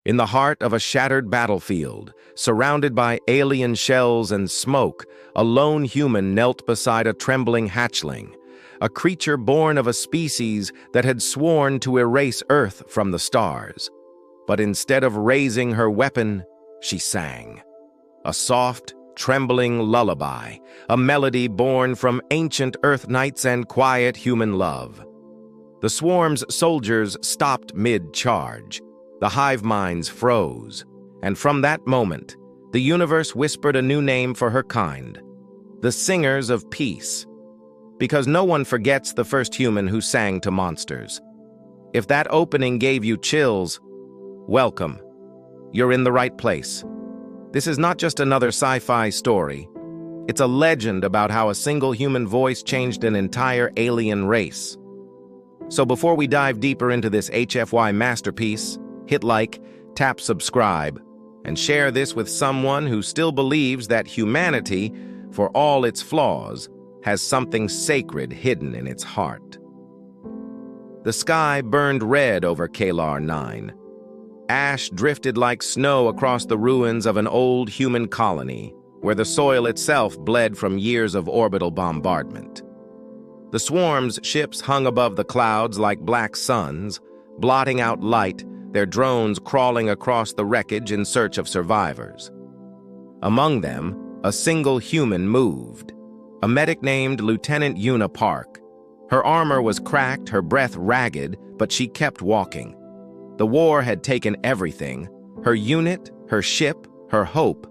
In the heart of a shattered battlefield, surrounded by alien shells and smoke, a lone human knelt beside a trembling hatchling, a creature born of a species that had sworn to erase Earth from the stars. But instead of raising her weapon, she sang. A soft, trembling lullaby, a melody born from ancient Earth nights and quiet human love. The swarm's soldiers stopped mid-charge. The hive minds froze, and from that moment, the universe whispered a new name for her kind, the Singers of Peace. Because no one forgets the first human who sang to monsters. If that opening gave you chills, welcome. You're in the right place. This is not just another sci-fi story. It's a legend about how a single human voice changed an entire alien race. So before we dive deeper into this HFY masterpiece, hit like, tap subscribe, and share this with someone who still believes that humanity, for all its flaws, has something sacred hidden in its heart. The sky burned red over Kalar 9. Ash drifted like snow across the ruins of an old human colony, where the soil itself bled from years of orbital bombardment. The swarm's ships hung above the clouds like black suns, blotting out light, their drones crawling across the wreckage in search of survivors. Among them, a single human moved, a medic named Lieutenant Yuna Park. Her armor was cracked, her breath ragged, but she kept walking. The war had taken everything, her unit, her ship, her hope,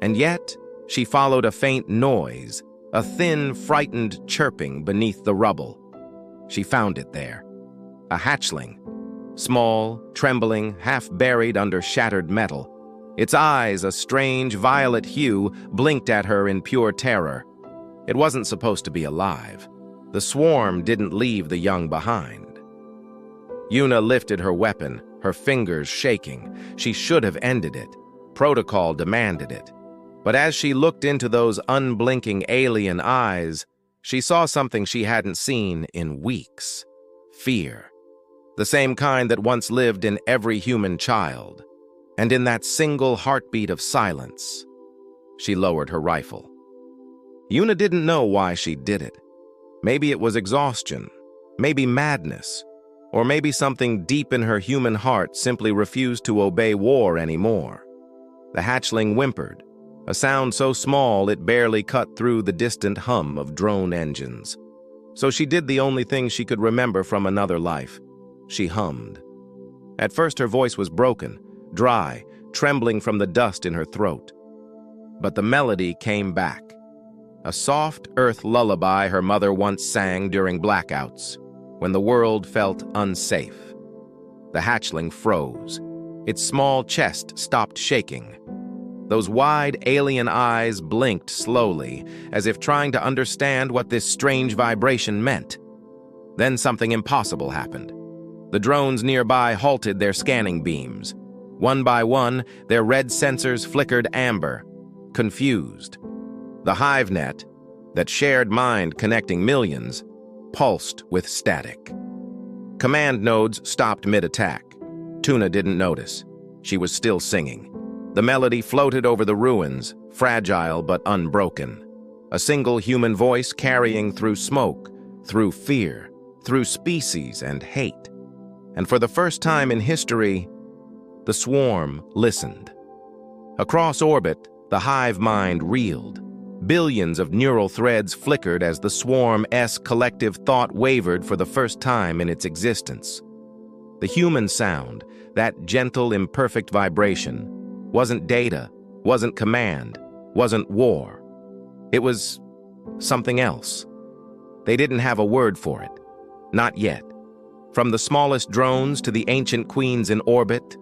and yet she followed a faint noise, a thin, frightened chirping beneath the rubble. She found it there, a hatchling. Small, trembling, half-buried under shattered metal. Its eyes, a strange violet hue, blinked at her in pure terror. It wasn't supposed to be alive. The swarm didn't leave the young behind. Yuna lifted her weapon, her fingers shaking. She should have ended it. Protocol demanded it. But as she looked into those unblinking alien eyes, she saw something she hadn't seen in weeks. Fear. The same kind that once lived in every human child. And in that single heartbeat of silence, she lowered her rifle. Yuna didn't know why she did it. Maybe it was exhaustion, maybe madness, or maybe something deep in her human heart simply refused to obey war anymore. The hatchling whimpered, a sound so small it barely cut through the distant hum of drone engines. So she did the only thing she could remember from another life. She hummed. At first her voice was broken, dry, trembling from the dust in her throat. But the melody came back. A soft earth lullaby her mother once sang during blackouts, when the world felt unsafe. The hatchling froze. Its small chest stopped shaking. Those wide alien eyes blinked slowly, as if trying to understand what this strange vibration meant. Then something impossible happened. The drones nearby halted their scanning beams. One by one, their red sensors flickered amber, confused. The hive net, that shared mind connecting millions, pulsed with static. Command nodes stopped mid-attack. Tuna didn't notice. She was still singing. The melody floated over the ruins, fragile but unbroken. A single human voice carrying through smoke, through fear, through species and hate. And for the first time in history, the swarm listened. Across orbit, the hive mind reeled. Billions of neural threads flickered as the swarm's collective thought wavered for the first time in its existence. The human sound, that gentle, imperfect vibration, wasn't data, wasn't command, wasn't war. It was something else. They didn't have a word for it. Not yet. From the smallest drones to the ancient queens in orbit,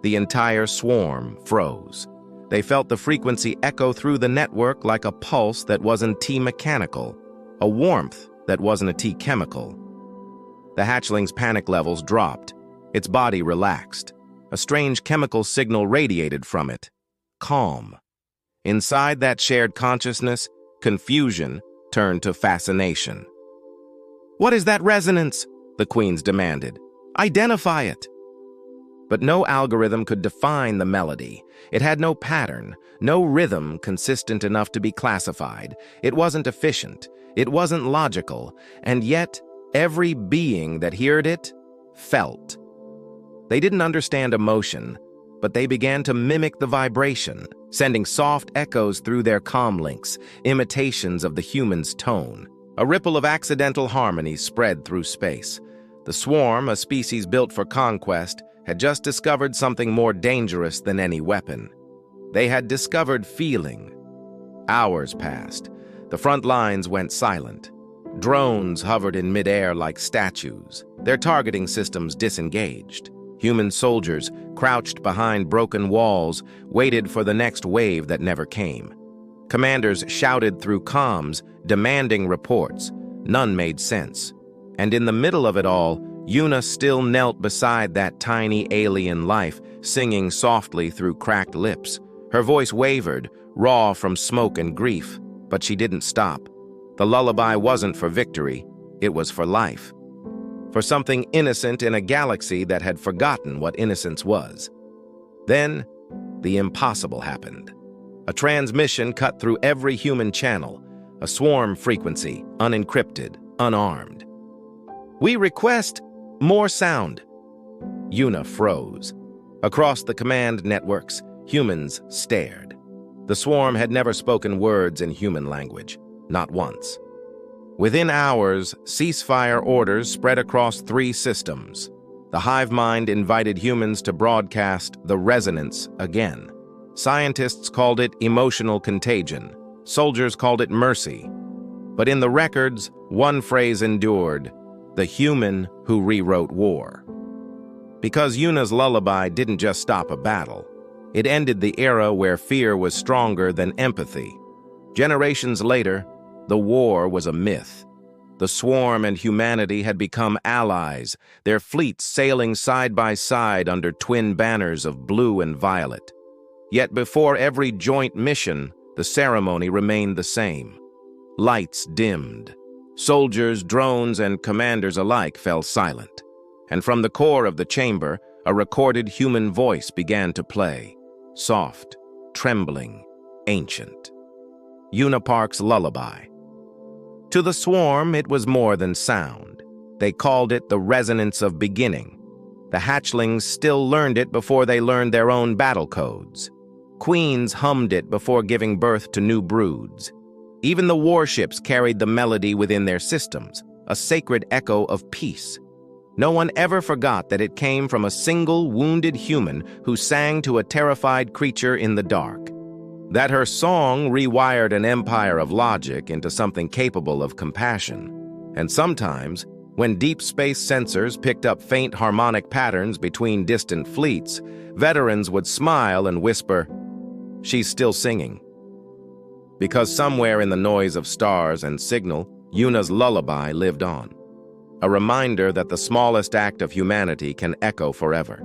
the entire swarm froze. They felt the frequency echo through the network like a pulse that wasn't T-mechanical, a warmth that wasn't a T-chemical. The hatchling's panic levels dropped. Its body relaxed. A strange chemical signal radiated from it. Calm. Inside that shared consciousness, confusion turned to fascination. "What is that resonance?" the queens demanded. "Identify it." But no algorithm could define the melody. It had no pattern, no rhythm consistent enough to be classified. It wasn't efficient. It wasn't logical. And yet, every being that heard it felt. They didn't understand emotion, but they began to mimic the vibration, sending soft echoes through their comm links, imitations of the human's tone. A ripple of accidental harmony spread through space. The swarm, a species built for conquest, had just discovered something more dangerous than any weapon. They had discovered feeling. Hours passed. The front lines went silent. Drones hovered in midair like statues, their targeting systems disengaged. Human soldiers, crouched behind broken walls, waited for the next wave that never came. Commanders shouted through comms, demanding reports. None made sense. And in the middle of it all, Yuna still knelt beside that tiny alien life, singing softly through cracked lips. Her voice wavered, raw from smoke and grief, but she didn't stop. The lullaby wasn't for victory, it was for life. For something innocent in a galaxy that had forgotten what innocence was. Then, the impossible happened. A transmission cut through every human channel, a swarm frequency, unencrypted, unarmed. "We request more sound." Yuna froze. Across the command networks, humans stared. The swarm had never spoken words in human language, not once. Within hours, ceasefire orders spread across 3 systems. The hive mind invited humans to broadcast the resonance again. Scientists called it emotional contagion. Soldiers called it mercy. But in the records, one phrase endured: the human who rewrote war. Because Yuna's lullaby didn't just stop a battle. It ended the era where fear was stronger than empathy. Generations later, the war was a myth. The swarm and humanity had become allies, their fleets sailing side by side under twin banners of blue and violet. Yet before every joint mission, the ceremony remained the same. Lights dimmed. Soldiers, drones, and commanders alike fell silent. And from the core of the chamber, a recorded human voice began to play. Soft, trembling, ancient. Yuna Park's lullaby. To the swarm, it was more than sound. They called it the resonance of beginning. The hatchlings still learned it before they learned their own battle codes. Queens hummed it before giving birth to new broods. Even the warships carried the melody within their systems, a sacred echo of peace. No one ever forgot that it came from a single wounded human who sang to a terrified creature in the dark. That her song rewired an empire of logic into something capable of compassion. And sometimes, when deep space sensors picked up faint harmonic patterns between distant fleets, veterans would smile and whisper, "She's still singing." Because somewhere in the noise of stars and signal, Yuna's lullaby lived on. A reminder that the smallest act of humanity can echo forever.